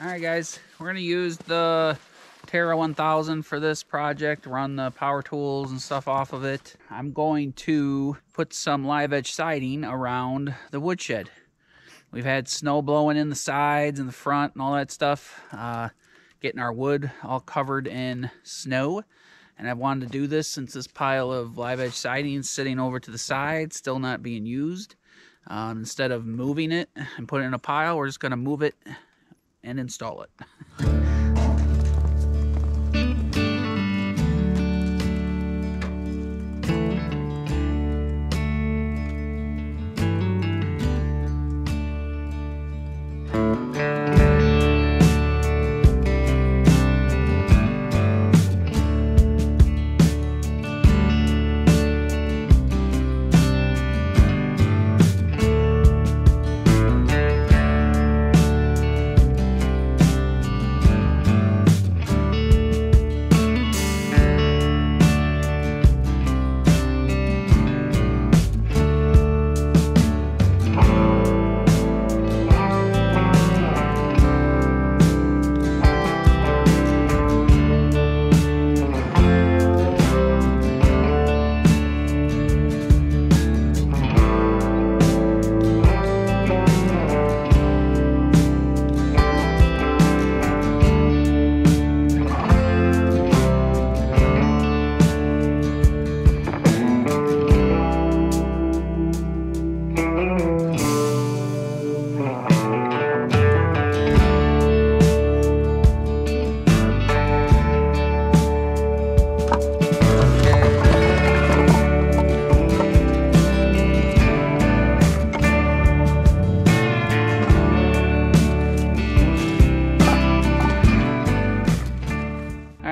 Alright guys, we're going to use the Terra 1000 for this project, run the power tools and stuff off of it. I'm going to put some live edge siding around the woodshed. We've had snow blowing in the sides and the front and all that stuff, getting our wood all covered in snow. And I've wanted to do this since this pile of live edge siding is sitting over to the side, still not being used. Instead of moving it and put it in a pile, we're just going to move it and install it.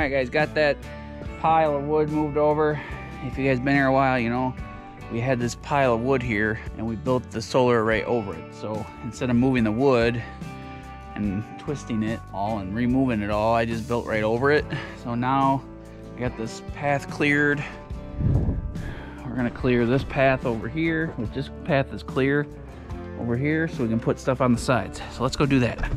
Alright guys, got that pile of wood moved over. If you guys been here a while, you know, we had this pile of wood here and we built the solar array over it. So instead of moving the wood and twisting it all and removing it all, I just built right over it. So now I got this path cleared. We're gonna clear this path over here, which this path is clear over here, so we can put stuff on the sides. So let's go do that.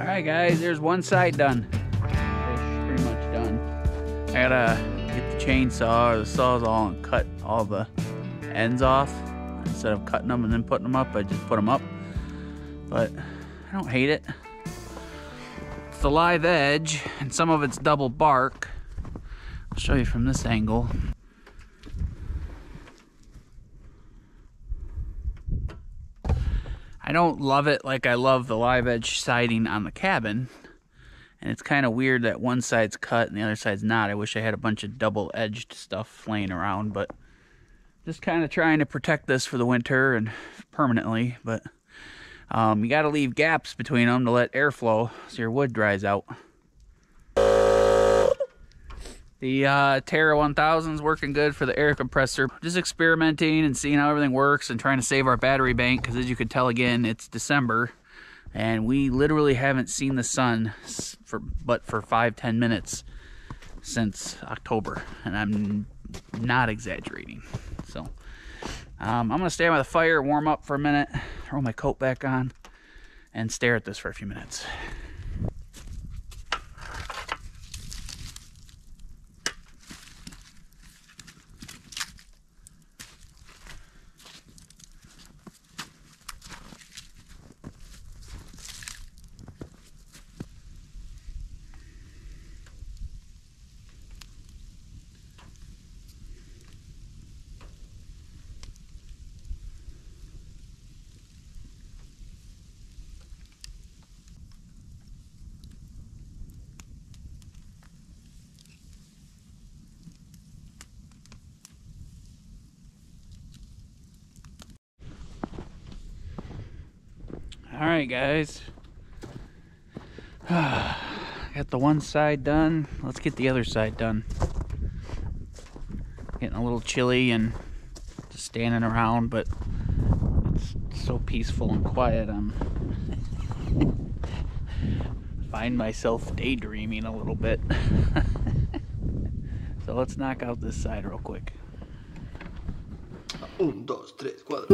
Alright guys, there's one side done. Pretty much done. I gotta get the chainsaw or the sawzall and cut all the ends off. Instead of cutting them and then putting them up, I just put them up. But I don't hate it. It's the live edge and some of it's double bark. I'll show you from this angle. I don't love it like I love the live edge siding on the cabin. And it's kind of weird that one side's cut and the other side's not. I wish I had a bunch of double edged stuff laying around, but just kind of trying to protect this for the winter and permanently. But you got to leave gaps between them to let airflow so your wood dries out. The Terra 1000 is working good for the air compressor. Just experimenting and seeing how everything works and trying to save our battery bank, because as you can tell, again, it's December and we literally haven't seen the sun but for 5-10 minutes since October, and I'm not exaggerating. So I'm gonna stay by the fire, warm up for a minute, throw my coat back on, and stare at this for a few minutes. All right, guys. Got the one side done. Let's get the other side done. Getting a little chilly and just standing around, but it's so peaceful and quiet. I'm find myself daydreaming a little bit. So let's knock out this side real quick. 1, 2, 3, 4.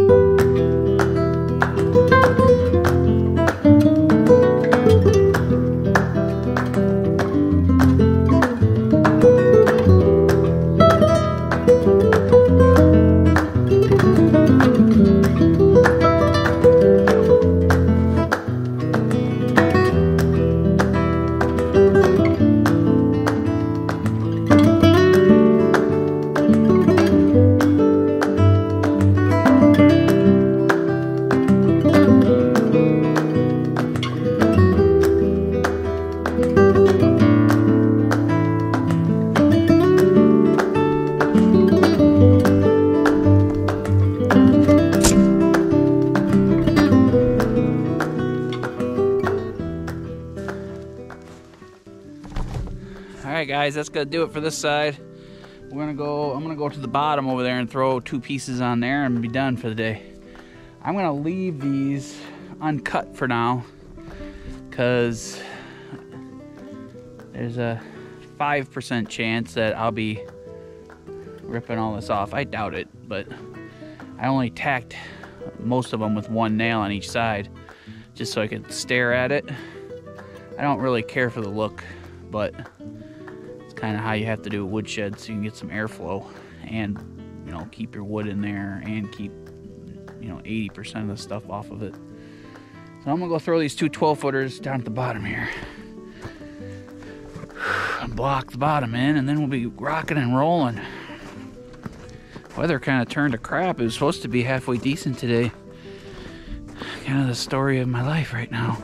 Alright guys, that's gonna do it for this side. I'm gonna go to the bottom over there and throw 2 pieces on there and be done for the day. I'm gonna leave these uncut for now because there's a 5% chance that I'll be ripping all this off. I doubt it, but I only tacked most of them with 1 nail on each side just so I could stare at it. I don't really care for the look, but it's kind of how you have to do a woodshed so you can get some airflow and, you know, keep your wood in there and keep, you know, 80% of the stuff off of it. So I'm gonna go throw these 2 12-footers down at the bottom here and block the bottom in, and then we'll be rocking and rolling. Weather kind of turned to crap. It was supposed to be halfway decent today. Kind of the story of my life right now.